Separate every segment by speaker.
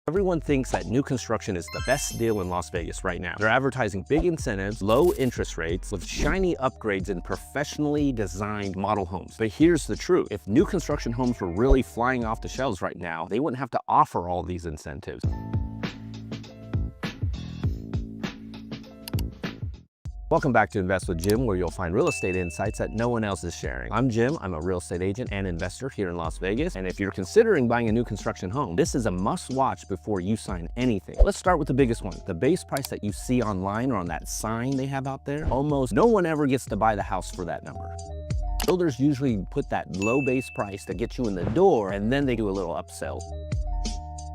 Speaker 1: Everyone thinks that new construction is the best deal in Las Vegas right now. They're advertising big incentives, low interest rates, with shiny upgrades in professionally designed model homes. But here's the truth. If new construction homes were really flying off the shelves right now, they wouldn't have to offer all these incentives. Welcome back to Invest with Jim, where you'll find real estate insights that no one else is sharing. I'm Jim. I'm a real estate agent and investor here in Las Vegas. And if you're considering buying a new construction home, this is a must-watch before you sign anything. Let's start with the biggest one. The base price that you see online or on that sign they have out there. Almost no one ever gets to buy the house for that number. Builders usually put that low base price to get you in the door, and then they do a little upsell.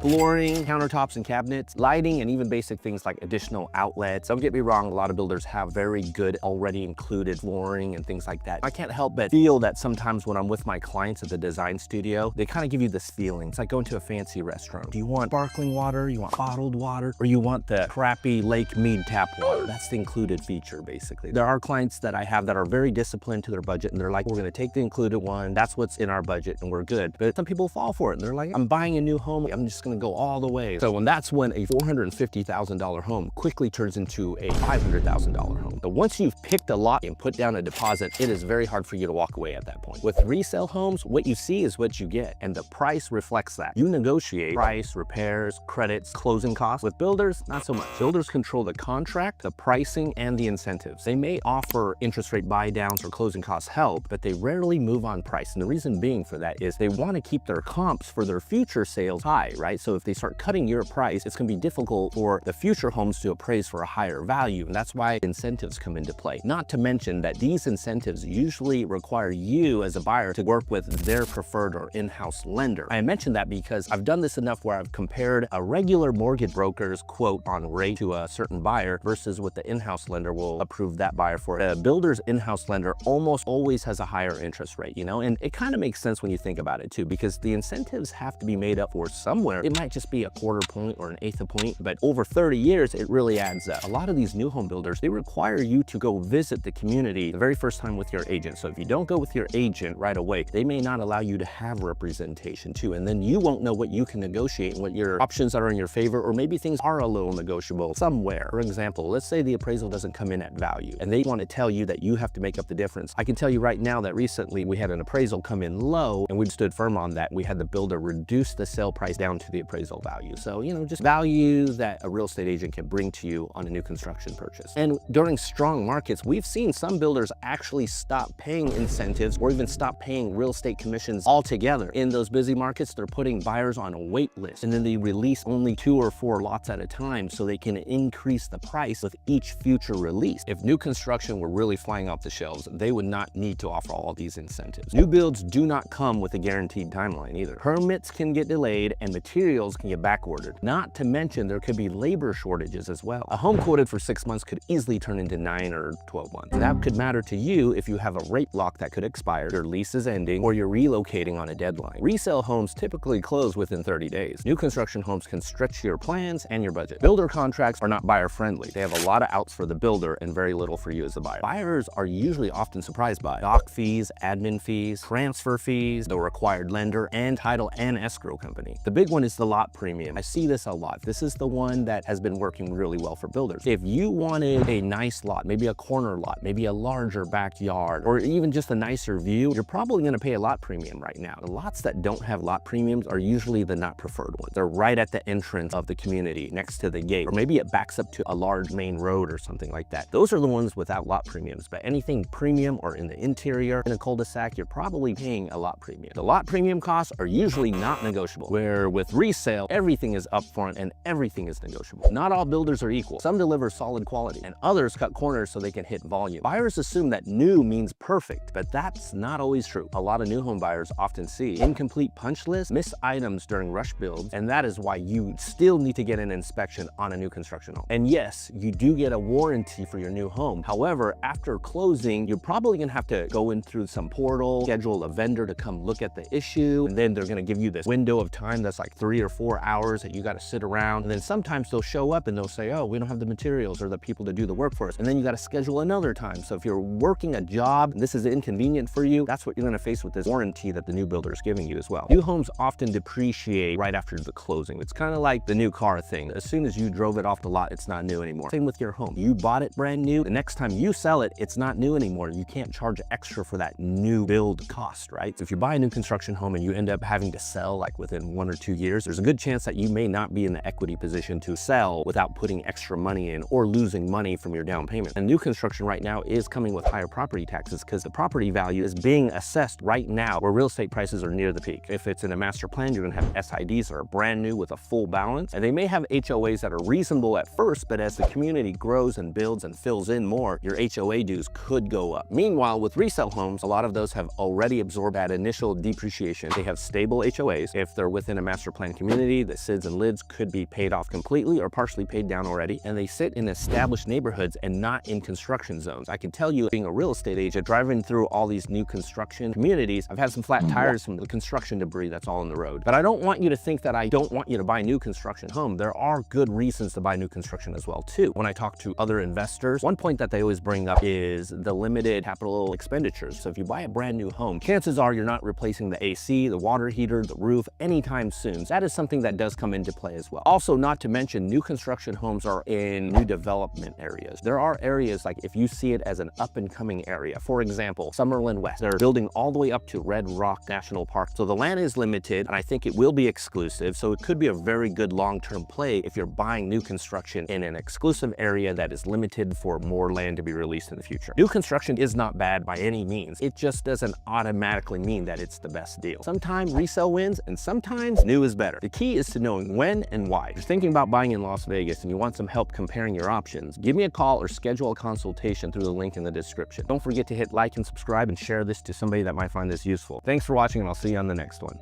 Speaker 1: Flooring, countertops and cabinets, lighting, and even basic things like additional outlets. Don't get me wrong, a lot of builders have very good already included flooring and things like that. I can't help but feel that sometimes when I'm with my clients at the design studio, they kind of give you this feeling. It's like going to a fancy restaurant. Do you want sparkling water? You want bottled water? Or you want the crappy Lake Mead tap water? That's the included feature, basically. There are clients that I have that are very disciplined to their budget, and they're like, we're gonna take the included one. That's what's in our budget, and we're good. But some people fall for it, and they're like, I'm buying a new home. I'm just gonna go all the way. So that's when a $450,000 home quickly turns into a $500,000 home. But once you've picked a lot and put down a deposit, it is very hard for you to walk away at that point. With resale homes, what you see is what you get, and the price reflects that. You negotiate price, repairs, credits, closing costs. With builders, not so much. Builders control the contract, the pricing, and the incentives. They may offer interest rate buy downs or closing cost help, but they rarely move on price. And the reason being for that is they want to keep their comps for their future sales high, right? So if they start cutting your price, it's going to be difficult for the future homes to appraise for a higher value. And that's why incentives come into play. Not to mention that these incentives usually require you as a buyer to work with their preferred or in-house lender. I mentioned that because I've done this enough where I've compared a regular mortgage broker's quote on rate to a certain buyer versus what the in-house lender will approve that buyer for. A builder's in-house lender almost always has a higher interest rate, you know, and it kind of makes sense when you think about it too, because the incentives have to be made up for somewhere. It might just be a quarter point or an eighth of point, but over 30 years, it really adds up. A lot of these new home builders, they require you to go visit the community the very first time with your agent. So if you don't go with your agent right away, they may not allow you to have representation too. And then you won't know what you can negotiate and what your options are in your favor, or maybe things are a little negotiable somewhere. For example, let's say the appraisal doesn't come in at value and they want to tell you that you have to make up the difference. I can tell you right now that recently we had an appraisal come in low and we stood firm on that. We had the builder reduce the sale price down to the appraisal value. So, you know, just value that a real estate agent can bring to you on a new construction purchase. And during strong markets, we've seen some builders actually stop paying incentives or even stop paying real estate commissions altogether. In those busy markets, they're putting buyers on a wait list, and then they release only 2 or 4 lots at a time so they can increase the price with each future release. If new construction were really flying off the shelves, they would not need to offer all these incentives. New builds do not come with a guaranteed timeline either. Permits can get delayed and materials can get backordered. Not to mention there could be labor shortages as well. A home quoted for 6 months could easily turn into 9 or 12 months. And that could matter to you if you have a rate lock that could expire, your lease is ending, or you're relocating on a deadline. Resale homes typically close within 30 days. New construction homes can stretch your plans and your budget. Builder contracts are not buyer friendly. They have a lot of outs for the builder and very little for you as the buyer. Buyers are usually often surprised by doc fees, admin fees, transfer fees, the required lender, and title and escrow company. The big one is the lot premium. I see this a lot. This is the one that has been working really well for builders. If you wanted a nice lot, maybe a corner lot, maybe a larger backyard, or even just a nicer view, you're probably going to pay a lot premium right now. The lots that don't have lot premiums are usually the not preferred ones. They're right at the entrance of the community next to the gate, or maybe it backs up to a large main road or something like that. Those are the ones without lot premiums, but anything premium or in the interior in a cul-de-sac, you're probably paying a lot premium. The lot premium costs are usually not negotiable, where with resale, everything is upfront and everything is negotiable. Not all builders are equal. Some deliver solid quality and others cut corners so they can hit volume. Buyers assume that new means perfect, but that's not always true. A lot of new home buyers often see incomplete punch lists, missed items during rush builds, and that is why you still need to get an inspection on a new construction home. And yes, you do get a warranty for your new home. However, after closing, you're probably gonna have to go in through some portal, schedule a vendor to come look at the issue, and then they're gonna give you this window of time that's like 3 3 or 4 hours that you got to sit around. And then sometimes they'll show up and they'll say, oh, we don't have the materials or the people to do the work for us. And then you got to schedule another time. So if you're working a job and this is inconvenient for you, that's what you're going to face with this warranty that the new builder is giving you as well. New homes often depreciate right after the closing. It's kind of like the new car thing. As soon as you drove it off the lot, it's not new anymore. Same with your home. You bought it brand new. The next time you sell it, it's not new anymore. You can't charge extra for that new build cost, right? So if you buy a new construction home and you end up having to sell like within 1 or 2 years, there's a good chance that you may not be in the equity position to sell without putting extra money in or losing money from your down payment. And new construction right now is coming with higher property taxes because the property value is being assessed right now where real estate prices are near the peak. If it's in a master plan, you're gonna have SIDs that are brand new with a full balance, and they may have HOAs that are reasonable at first, but as the community grows and builds and fills in more, your HOA dues could go up. Meanwhile, with resale homes, a lot of those have already absorbed that initial depreciation. They have stable HOAs. If they're within a master plan community, the SIDs and LIDs could be paid off completely or partially paid down already, and they sit in established neighborhoods and not in construction zones. I can tell you, being a real estate agent, driving through all these new construction communities, I've had some flat tires from the construction debris that's all on the road. But I don't want you to think that I don't want you to buy a new construction home. There are good reasons to buy new construction as well too. When I talk to other investors, one point that they always bring up is the limited capital expenditures. So if you buy a brand new home, chances are you're not replacing the AC, the water heater, the roof anytime soon. So that is something that does come into play as well. Also, not to mention, new construction homes are in new development areas. There are areas like if you see it as an up and coming area, for example, Summerlin West, they're building all the way up to Red Rock National Park. So the land is limited and I think it will be exclusive. So it could be a very good long-term play if you're buying new construction in an exclusive area that is limited for more land to be released in the future. New construction is not bad by any means. It just doesn't automatically mean that it's the best deal. Sometimes resale wins and sometimes new is better. The key is to knowing when and why. If you're thinking about buying in Las Vegas and you want some help comparing your options, give me a call or schedule a consultation through the link in the description. Don't forget to hit like and subscribe and share this to somebody that might find this useful. Thanks for watching and I'll see you on the next one.